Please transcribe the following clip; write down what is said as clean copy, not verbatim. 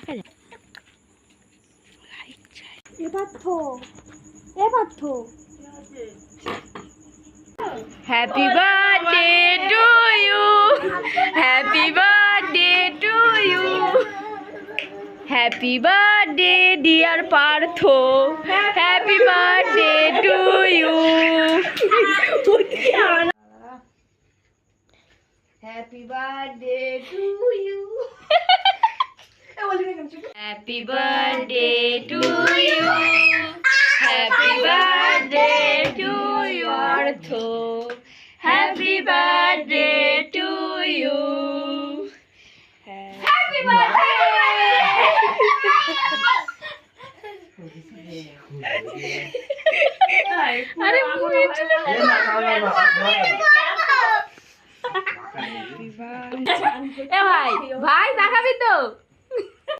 দেখা যায় happy birthday to you, happy birthday to you, happy birthday dear Partha, happy birthday to you, happy birthday to you, happy birthday to you, happy birthday to you Partha, happy birthday to you, happy birthday. আরে ভাই ভাই দেখাবি তো?